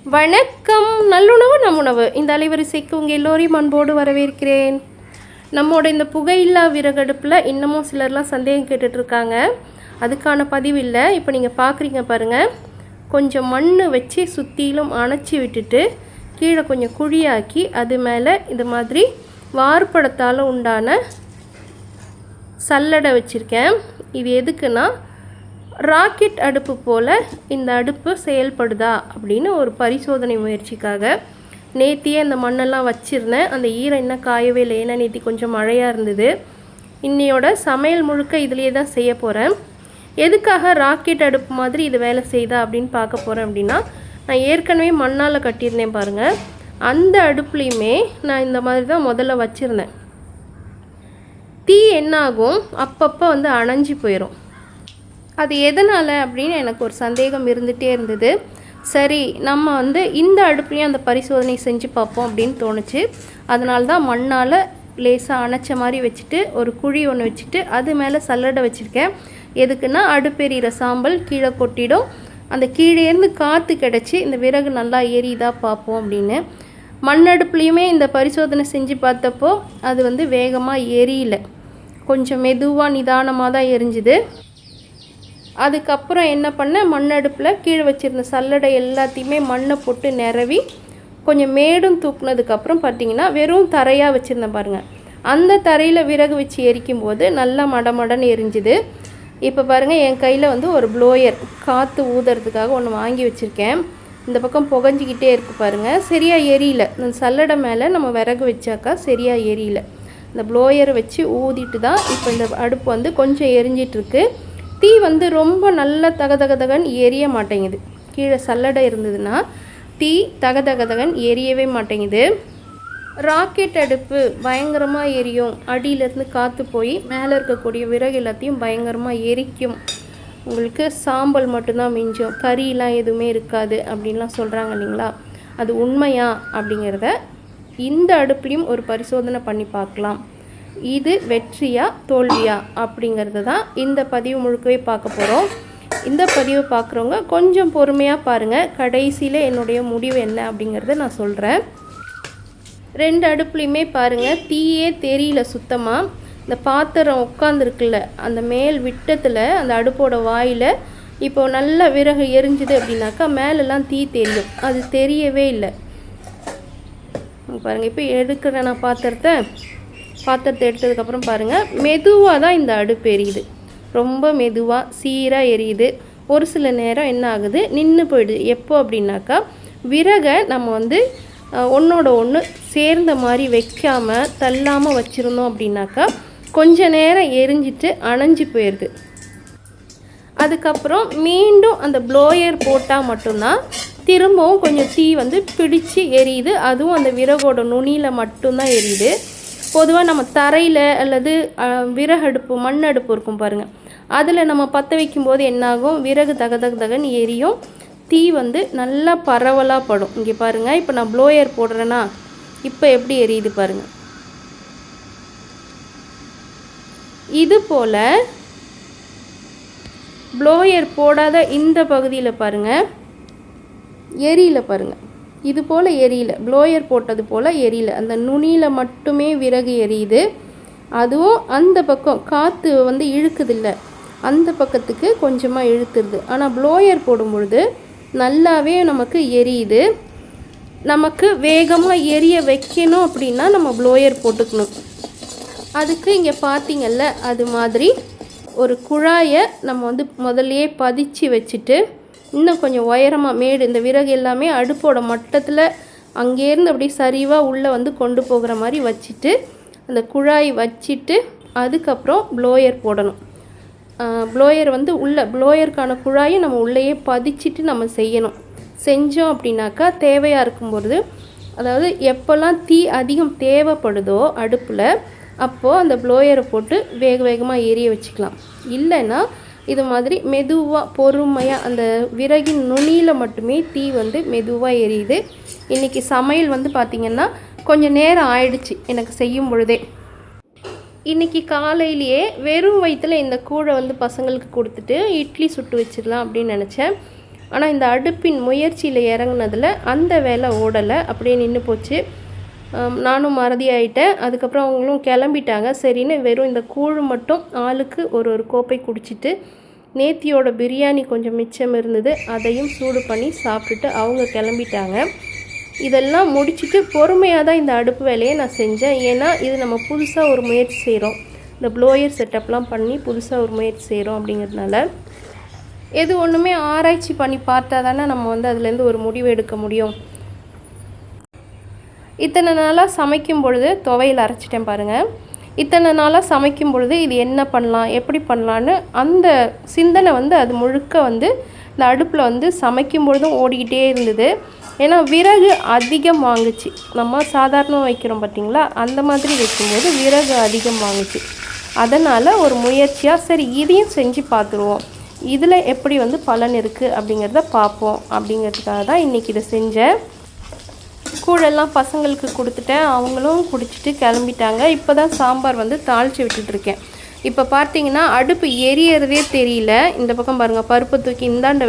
வணக்கம். நல்லுணவு நம்முணவு இந்த அலைவரிசைக்கு உங்கள் எல்லோரையும் அன்போடு வரவேற்கிறேன். நம்மோட இந்த புகையில்லா விறகடுப்பில் இன்னமும் சிலர்லாம் சந்தேகம் கேட்டுட்ருக்காங்க. அதுக்கான பதிவு இல்லை. இப்போ நீங்கள் பார்க்குறீங்க பாருங்கள். கொஞ்சம் மண் வச்சு சுற்றிலும் அணைச்சி விட்டுட்டு கீழே கொஞ்சம் குழியாக்கி அது மேலே இது மாதிரி வார்ப்படத்தால் உண்டான சல்லடை வச்சுருக்கேன். இது எதுக்குன்னா, ராக்கெட் அடுப்பு போல் இந்த அடுப்பு செயல்படுதா அப்படின்னு ஒரு பரிசோதனை முயற்சிக்காக நேத்தியே அந்த மண்ணெல்லாம் வச்சுருந்தேன். அந்த ஈரம் இன்னும் காயவே இல்லை, ஏன்னா நேற்று கொஞ்சம் மழையாக இருந்தது. இன்னையோட சமையல் முழுக்க இதிலே தான் செய்ய போகிறேன். எதுக்காக ராக்கெட் அடுப்பு மாதிரி இது வேலை செய்தா அப்படின்னு பார்க்க போகிறேன் அப்படின்னா, நான் ஏற்கனவே மண்ணால் கட்டியிருந்தேன் பாருங்கள். அந்த அடுப்புலையுமே நான் இந்த மாதிரி தான் முதல்ல வச்சுருந்தேன். தீ என்னாகும், அப்பப்போ அணைஞ்சி போயிடும். அது எதனால் அப்படின்னு எனக்கு ஒரு சந்தேகம் இருந்துகிட்டே இருந்தது. சரி, நம்ம இந்த அடுப்புலையும் அந்த பரிசோதனை செஞ்சு பார்ப்போம் அப்படின்னு தோணுச்சு. அதனால தான் மண்ணால் லேசாக அணைச்ச மாதிரி வச்சுட்டு ஒரு குழி ஒன்று வச்சுட்டு அது மேலே சல்லடை வச்சுருக்கேன். எதுக்குன்னா, அடுப்பெரியிற சாம்பல் கீழே கொட்டிடும். அந்த கீழேருந்து காற்று கிடச்சி இந்த விறகு நல்லா எரியுதா பார்ப்போம் அப்படின்னு. மண் அடுப்புலையுமே இந்த பரிசோதனை செஞ்சு பார்த்தப்போ அது வேகமாக எரியல, கொஞ்சம் மெதுவாக நிதானமாக தான் எரிஞ்சுது. அதுக்கப்புறம் என்ன பண்ணேன், மண் அடுப்பில் கீழே வச்சுருந்த சல்லடை எல்லாத்தையுமே மண்ணை போட்டு நிரவி கொஞ்சம் மேடும் தூக்குனதுக்கப்புறம் பார்த்திங்கன்னா வெறும் தரையாக வச்சுருந்தேன் பாருங்கள். அந்த தரையில் விறகு வச்சு எரிக்கும் போது நல்லா மடமடன்னு எரிஞ்சுது. இப்போ பாருங்கள், என் கையில் ஒரு ப்ளோயர் காற்று ஊதுறதுக்காக ஒன்று வாங்கி வச்சுருக்கேன். இந்த பக்கம் புகஞ்சிக்கிட்டே இருக்குது பாருங்கள். சரியாக எரியல. இந்த சல்லடை மேலே நம்ம விறகு வச்சாக்கா சரியாக எரியல. இந்த ப்ளோயரை வச்சு ஊதிட்டு தான் இப்போ இந்த அடுப்பு கொஞ்சம் எரிஞ்சிட்ருக்கு. தீ ரொம்ப நல்லா தகதகதகன் எரிய மாட்டேங்குது. கீழே சல்லடை இருந்ததுன்னா தீ தகதகதகன் எரியவே மாட்டேங்குது. ராக்கெட் அடுப்பு பயங்கரமாக எரியும், அடியிலேருந்து காற்று போய் மேலே இருக்கக்கூடிய விறகு எல்லாத்தையும் பயங்கரமாக எரிக்கும், உங்களுக்கு சாம்பல் மட்டும்தான் மிஞ்சும், கறியெலாம் எதுவுமே இருக்காது அப்படின்லாம் சொல்கிறாங்க இல்லைங்களா. அது உண்மையா அப்படிங்கிறத இந்த அடுப்புலையும் ஒரு பரிசோதனை பண்ணி பார்க்கலாம். இது வெற்றியா தோல்வியா அப்படிங்கிறது தான் இந்த பதிவு முழுக்கவே பார்க்க போகிறோம். இந்த பதிவை பார்க்குறவங்க கொஞ்சம் பொறுமையாக பாருங்கள். கடைசியில் என்னுடைய முடிவு என்ன அப்படிங்கிறத நான் சொல்கிறேன். ரெண்டு அடுப்புலையுமே பாருங்கள், தீயே தெரியல சுத்தமாக. இந்த பாத்திரம் உட்காந்துருக்குல்ல, அந்த மேல் விட்டத்தில் அந்த அடுப்போட வாயில் இப்போ நல்ல விறகு எரிஞ்சுது அப்படின்னாக்கா மேலெல்லாம் தீ தெரியும். அது தெரியவே இல்லை பாருங்கள். இப்போ எடுக்கிறேன் நான் பாத்திரத்தை எடுத்ததுக்கப்புறம் பாருங்கள், மெதுவாக தான் இந்த அடுப்பு எரியுது. ரொம்ப மெதுவாக சீராக எரியுது. ஒரு சில நேரம் என்ன ஆகுது, நின்று போயிடுது. எப்போ அப்படின்னாக்கா, விறகை நம்ம ஒன்றோட ஒன்று சேர்ந்த மாதிரி வைக்காமல் தள்ளாமல் வச்சுருந்தோம் அப்படின்னாக்கா கொஞ்ச நேரம் எரிஞ்சிட்டு அணைஞ்சி போயிடுது. அதுக்கப்புறம் மீண்டும் அந்த ப்ளோயர் போட்டால் மட்டும்தான் திரும்பவும் கொஞ்சம் தீ பிடிச்சி எரியுது. அதுவும் அந்த விறகோட நுனியில் மட்டும்தான் எரியுது. பொதுவாக நம்ம தரையில் அல்லது விறகு அடுப்பு மண் அடுப்பு இருக்கும் பாருங்கள், அதில் நம்ம பற்ற வைக்கும்போது என்னாகும், விறகு தகதகன்னு எரியும், தீ நல்லா பரவலாக படும். இங்கே பாருங்கள், இப்போ நான் ப்ளோயர் போடுறேன்னா இப்போ எப்படி எரியுது பாருங்கள். இது போல் ப்ளோயர் போடாத இந்த பகுதியில் பாருங்கள் எரியல பாருங்கள். இது போல் எரியல, ப்ளோயர் போட்டது போல் எரியல. அந்த நுனியில் மட்டுமே விறகு எரியுது. அதுவும் அந்த பக்கம் காற்று இழுக்குதில்ல, அந்த பக்கத்துக்கு கொஞ்சமாக இழுத்துருது. ஆனால் ப்ளோயர் போடும் பொழுது நல்லாவே நமக்கு எரியுது. நமக்கு வேகமாக எரிய வைக்கணும் அப்படின்னா நம்ம ப்ளோயர் போட்டுக்கணும். அதுக்கு இங்கே பார்த்தீங்கல்ல, அது மாதிரி ஒரு குழாயை நம்ம முதல்லையே பதிச்சு வச்சுட்டு இன்னும் கொஞ்சம் உயரமாக மேடு, இந்த விறகு எல்லாமே அடுப்போட மட்டத்தில் அங்கேருந்து அப்படியே சரிவாக உள்ளே கொண்டு போகிற மாதிரி வச்சுட்டு அந்த குழாய் வச்சுட்டு அதுக்கப்புறம் ப்ளோயர் போடணும். ப்ளோயர் உள்ள ப்ளோயருக்கான குழாயை நம்ம உள்ளேயே பதிச்சுட்டு நம்ம செய்யணும். செஞ்சோம் அப்படின்னாக்கா தேவையாக இருக்கும்பொழுது, அதாவது எப்போல்லாம் தீ அதிகம் தேவைப்படுதோ அடுப்பில், அப்போது அந்த ப்ளோயரை போட்டு வேக வேகமாக எரிய வச்சுக்கலாம். இல்லைன்னா இது மாதிரி மெதுவாக பொறுமையாக அந்த விறகின் நுனியில் மட்டுமே தீ மெதுவாக எரியுது. இன்றைக்கி சமையல் பார்த்திங்கன்னா கொஞ்சம் நேரம் ஆயிடுச்சு எனக்கு செய்யும் பொழுதே. இன்றைக்கி காலையிலேயே வெறும் வயிற்றில் இந்த கூழை பசங்களுக்கு கொடுத்துட்டு இட்லி சுட்டு வச்சிடலாம் அப்படின்னு நினச்சேன். ஆனால் இந்த அடுப்பின் முயற்சியில் இறங்குனதில் அந்த வேலை ஓடலை, அப்படியே நின்று போச்சு. நானும் மறதி ஆகிட்டேன். அதுக்கப்புறம் அவங்களும் கிளம்பிட்டாங்க. சரின்னு வெறும் இந்த கூழ் மட்டும் ஆளுக்கு ஒரு கோப்பை குடிச்சிட்டு, நேத்தியோட பிரியாணி கொஞ்சம் மிச்சம் இருந்தது, அதையும் சூடு பண்ணி சாப்பிட்டுட்டு அவங்க கிளம்பிட்டாங்க. இதெல்லாம் முடிச்சுட்டு பொறுமையாக தான் இந்த அடுப்பு வேலையை நான் செஞ்சேன். ஏன்னா இது நம்ம புதுசாக ஒரு முயற்சி செய்கிறோம், இந்த ப்ளோயர் செட்டப்லாம் பண்ணி புதுசாக ஒரு முயற்சி செய்கிறோம். அப்படிங்கிறதுனால எது ஒன்றுமே ஆராய்ச்சி பண்ணி பார்த்தா தானே நம்ம வந்து அதுலேருந்து ஒரு முடிவு எடுக்க முடியும். இத்தனை நாளாக சமைக்கும் பொழுது துவையல் அரைச்சிட்டேன் பாருங்கள். இத்தனை நாளாக சமைக்கும் பொழுது இது என்ன பண்ணலாம், எப்படி பண்ணலான்னு அந்த சிந்தனை வந்து அது முழுக்க வந்து இந்த அடுப்பில் வந்து சமைக்கும் பொழுதும் ஓடிக்கிட்டே இருந்தது. ஏன்னா விறகு அதிகம் வாங்குச்சு. நம்ம சாதாரணமாக வைக்கிறோம் பார்த்திங்களா, அந்த மாதிரி வைக்கும்போது விறகு அதிகம் வாங்குச்சு. அதனால் ஒரு முயற்சியாக சரி இதையும் செஞ்சு பார்த்துருவோம், இதில் எப்படி வந்து பலன் இருக்குது அப்படிங்கிறத பார்ப்போம் அப்படிங்கிறதுக்காக தான் இன்றைக்கி இதை செஞ்சேன். கூழெல்லாம் பசங்களுக்கு கொடுத்துட்டேன், அவங்களும் குடிச்சிட்டு கிளம்பிட்டாங்க. இப்போ தான் சாம்பார் வந்து தாளித்து விட்டுட்ருக்கேன். இப்போ பார்த்தீங்கன்னா அடுப்பு எரியறதே தெரியல. இந்த பக்கம் பாருங்கள், பருப்பை தூக்கி இந்தாண்ட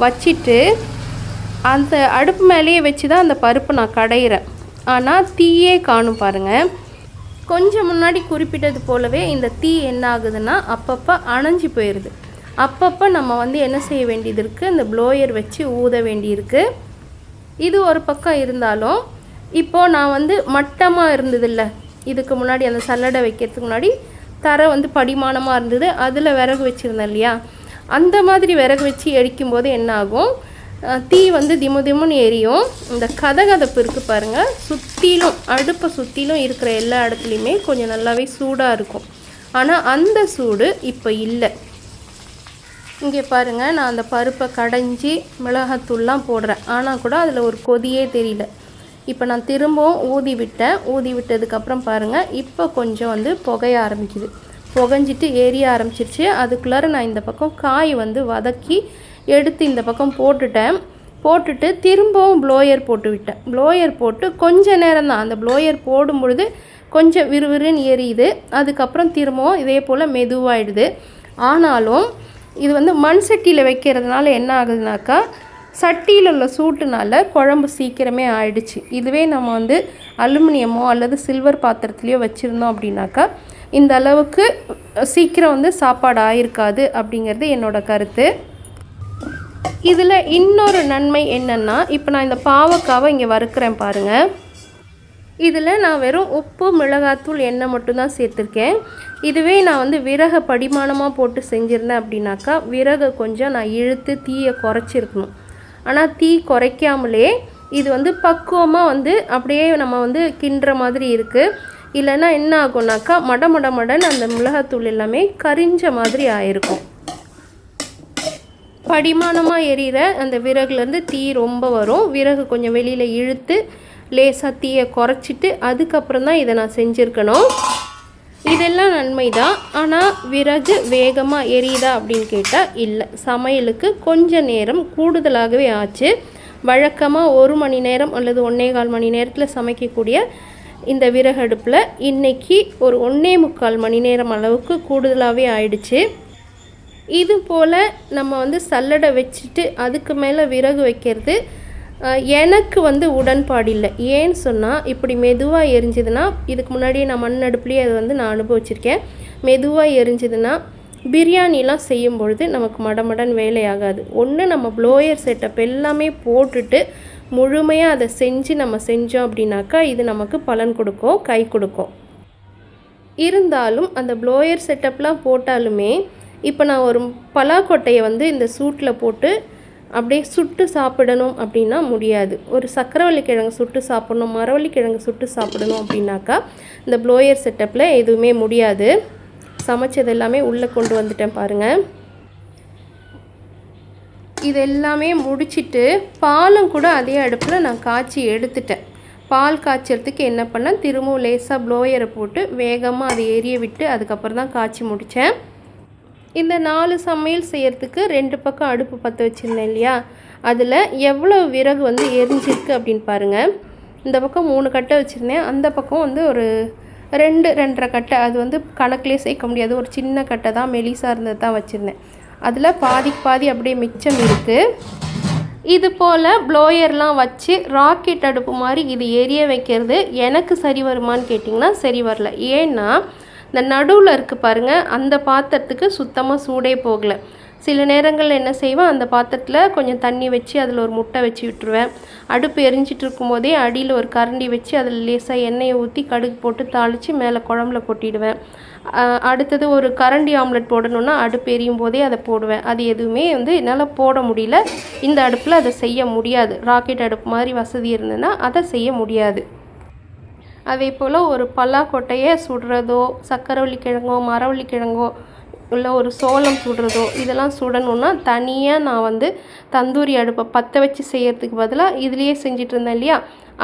வச்சுட்டு அந்த அடுப்பு மேலேயே வச்சு தான் அந்த பருப்பை நான் கடையிறேன். ஆனால் தீயே காணும் பாருங்கள். கொஞ்சம் முன்னாடி குறிப்பிட்டது போலவே இந்த தீ என்ன ஆகுதுன்னா அப்பப்போ அணைஞ்சி போயிடுது. அப்பப்போ நம்ம வந்து என்ன செய்ய வேண்டியது இருக்குது, இந்த ப்ளோயர் வச்சு ஊத வேண்டியிருக்கு. இது ஒரு பக்கம் இருந்தாலும் இப்போது நான் வந்து மட்டமாக இருந்ததில்ல, இதுக்கு முன்னாடி அந்த சல்லடை வைக்கிறதுக்கு முன்னாடி தரை வந்து படிமானமாக இருந்தது, அதில் விறகு வச்சுருந்தேன் இல்லையா, அந்த மாதிரி விறகு வச்சு எரிக்கும்போது என்ன ஆகும், தீ வந்து திமுன்னு எரியும். இந்த கதகதப்பு இருக்குது பாருங்கள், சுற்றிலும் அடுப்பை சுற்றிலும் இருக்கிற எல்லா இடத்துலையுமே கொஞ்சம் நல்லாவே சூடாக இருக்கும். ஆனால் அந்த சூடு இப்போ இல்லை. இங்கே பாருங்கள், நான் அந்த பருப்பை கடைஞ்சி மிளகாத்தூள்லாம் போடுறேன், ஆனால் கூட அதில் ஒரு கொதியே தெரியல. இப்போ நான் திரும்பவும் ஊதி விட்டதுக்கப்புறம் பாருங்கள், இப்போ கொஞ்சம் வந்து புகைய ஆரம்பிக்குது, புகைஞ்சிட்டு எரிய ஆரம்பிச்சிருச்சு. அதுக்குள்ளார நான் இந்த பக்கம் காய் வந்து வதக்கி எடுத்து இந்த பக்கம் போட்டுட்டு திரும்பவும் ப்ளோயர் போட்டு விட்டேன். ப்ளோயர் போட்டு கொஞ்ச நேரம் தான், அந்த ப்ளோயர் போடும் பொழுது கொஞ்சம் விறுவிறுன்னு எரியுது. அதுக்கப்புறம் திரும்பவும் இதே போல் மெதுவாகிடுது. ஆனாலும் இது வந்து மண் சட்டியில் வைக்கிறதுனால என்ன ஆகுதுனாக்கா, சட்டியில் உள்ள சூட்டுனால குழம்பு சீக்கிரமே ஆயிடுச்சு. இதுவே நம்ம வந்து அலுமினியமோ அல்லது சில்வர் பாத்திரத்துலேயோ வச்சுருந்தோம் அப்படின்னாக்கா இந்த அளவுக்கு சீக்கிரம் வந்து சாப்பாடு ஆயிருக்காது அப்படிங்கிறது என்னோடய கருத்து. இதில் இன்னொரு நன்மை என்னென்னா, இப்போ நான் இந்த பாவக்காவை இங்கே வறுக்கிறேன் பாருங்கள். இதில் நான் வெறும் உப்பு, மிளகாத்தூள், எண்ணெய் மட்டும்தான் சேர்த்துருக்கேன். இதுவே நான் வந்து விறகை படிமானமாக போட்டு செஞ்சுருந்தேன் அப்படின்னாக்கா விறகை கொஞ்சம் நான் இழுத்து தீயை குறைச்சிருக்கணும். ஆனால் தீ குறைக்காமலே இது வந்து பக்குவமாக வந்து அப்படியே நம்ம வந்து கிண்டுற மாதிரி இருக்குது. இல்லைன்னா என்ன ஆகும்னாக்கா மடன்னு அந்த மிளகாத்தூள் எல்லாமே கரிஞ்ச மாதிரி ஆயிருக்கும். படிமானமாக எரியிற அந்த விறகுலேருந்து தீ ரொம்ப வரும். விறகு கொஞ்சம் வெளியில் இழுத்து லேசாக தீயை குறைச்சிட்டு அதுக்கப்புறம் தான் இதை நான் செஞ்சுருக்கணும். இதெல்லாம் நன்மை தான். ஆனால் விறகு வேகமாக எரியுதா அப்படின்னு கேட்டால் இல்லை. சமையலுக்கு கொஞ்சம் நேரம் கூடுதலாகவே ஆச்சு. வழக்கமாக 1 மணி நேரம் அல்லது 1.25 மணி நேரத்தில் சமைக்கக்கூடிய இந்த விறகு அடுப்பில் இன்றைக்கி ஒரு 1.25 மணி நேரம் அளவுக்கு கூடுதலாகவே ஆயிடுச்சு. இது போல் நம்ம வந்து சல்லடை வச்சுட்டு அதுக்கு மேலே விறகு வைக்கிறது எனக்கு வந்து உடன்பாடு இல்லை. ஏன்னு சொன்னால் இப்படி மெதுவாக எரிஞ்சுதுன்னா, இதுக்கு முன்னாடியே நான் மண் அடுப்புலேயே அது வந்து நான் அனுபவிச்சிருக்கேன். மெதுவாக எரிஞ்சுதுன்னா பிரியாணிலாம் செய்யும் பொழுது நமக்கு மடமடன் வேலையாகாது. ஒன்று நம்ம ப்ளோயர் செட்டப் எல்லாமே போட்டுட்டு முழுமையாக அதை செஞ்சு நம்ம செஞ்சோம் அப்படின்னாக்கா இது நமக்கு பலன் கொடுக்கும், கை கொடுக்கும். இருந்தாலும் அந்த ப்ளோயர் செட்டப்லாம் போட்டாலுமே இப்போ நான் ஒரு பலாக்கொட்டையை வந்து இந்த சூட்டில் போட்டு அப்படியே சுட்டு சாப்பிடணும் அப்படின்னா முடியாது. ஒரு சக்கரவள்ளி கிழங்கு சுட்டு சாப்பிடணும், மரவள்ளி கிழங்கு சுட்டு சாப்பிடணும் அப்படின்னாக்கா இந்த ப்ளோயர் செட்டப்பில் எதுவுமே முடியாது. சமைச்சது எல்லாமே உள்ளே கொண்டு வந்துட்டேன் பாருங்கள். இது எல்லாமே முடிச்சுட்டு பாலும் கூட அதே அடுப்பில் நான் காய்ச்சி எடுத்துட்டேன். பால் காய்ச்சறதுக்கு என்ன பண்ணேன், திரும்பவும் லேசாக ப்ளோயரை போட்டு வேகமாக அதை எரிய விட்டு அதுக்கப்புறம் தான் காய்ச்சி முடித்தேன். இந்த 4 சமையல் செய்கிறதுக்கு 2 பக்கம் அடுப்பு பற்ற வச்சுருந்தேன் இல்லையா, அதில் எவ்வளோ விறகு வந்து எரிஞ்சிருக்கு அப்படின்னு பாருங்கள். இந்த பக்கம் 3 கட்டை வச்சுருந்தேன், அந்த பக்கம் வந்து ஒரு 2-2.5 கட்டை, அது வந்து கணக்கிலே சேர்க்க முடியாது, ஒரு சின்ன கட்டை தான் மெலிசாக இருந்தது தான் வச்சுருந்தேன். அதில் பாதிக்கு பாதி அப்படியே மிச்சம் இருக்குது. இது போல் ப்ளோயர்லாம் வச்சு ராக்கெட் அடுப்பு மாதிரி இது எரிய வைக்கிறது எனக்கு சரி வருமானு கேட்டிங்கன்னா சரி வரல. ஏன்னா இந்த நடுவில் இருக்குது பாருங்கள், அந்த பாத்திரத்துக்கு சுத்தமாக சூடே போகலை. சில நேரங்களில் என்ன செய்வேன், அந்த பாத்திரத்தில் கொஞ்சம் தண்ணி வச்சு அதில் ஒரு முட்டை வச்சு விட்டுருவேன். அடுப்பு எரிஞ்சிட்டு இருக்கும்போதே அடியில் ஒரு கரண்டி வச்சு அதில் லேசாக எண்ணெயை ஊற்றி கடுகு போட்டு தாளித்து மேலே குழம்புல கொட்டிடுவேன். அடுத்தது ஒரு கரண்டி ஆம்லெட் போடணுன்னா அடுப்பு எரியும் போதே அதை போடுவேன். அது எதுவுமே என்னால் போட முடியல. இந்த அடுப்பில் அதை செய்ய முடியாது. ராக்கெட் அடுப்பு மாதிரி வசதி இருந்ததுன்னா அதை செய்ய முடியாது. அதே போல் ஒரு பல்லாக்கொட்டையை சுடுறதோ, சக்கரவள்ளி கிழங்கோ, மரவள்ளி கிழங்கோ, இல்லை ஒரு சோளம் சுடுறதோ, இதெல்லாம் சுடணுன்னா தனியாக நான் தந்தூரி அடுப்பை பற்ற வச்சு செய்கிறதுக்கு பதிலாக இதுலேயே செஞ்சிட்டு இருந்தேன் இல்லையா,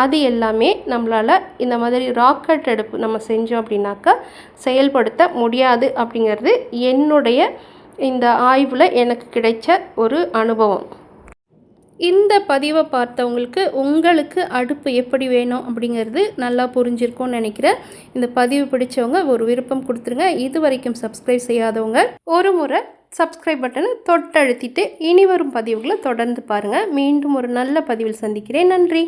அது எல்லாமே நம்மளால் இந்த மாதிரி ராக்கெட் அடுப்பு நம்ம செஞ்சோம் அப்படின்னாக்கா செயல்படுத்த முடியாது. அப்படிங்கிறது என்னுடைய இந்த ஆய்வில் எனக்கு கிடைச்ச ஒரு அனுபவம். இந்த பதிவை பார்த்தவங்களுக்கு உங்களுக்கு அடுப்பு எப்படி வேணும் அப்படிங்கிறது நல்லா புரிஞ்சிருக்கும்னு நினைக்கிறேன். இந்த பதிவு பிடிச்சவங்க ஒரு விருப்பம் கொடுத்துருங்க. இது வரைக்கும் சப்ஸ்கிரைப் செய்யாதவங்க ஒரு முறை சப்ஸ்கிரைப் பட்டனை தொட்டழுத்திட்டு இனி வரும் பதிவுகளை தொடர்ந்து பாருங்கள். மீண்டும் ஒரு நல்ல பதிவில் சந்திக்கிறேன். நன்றி.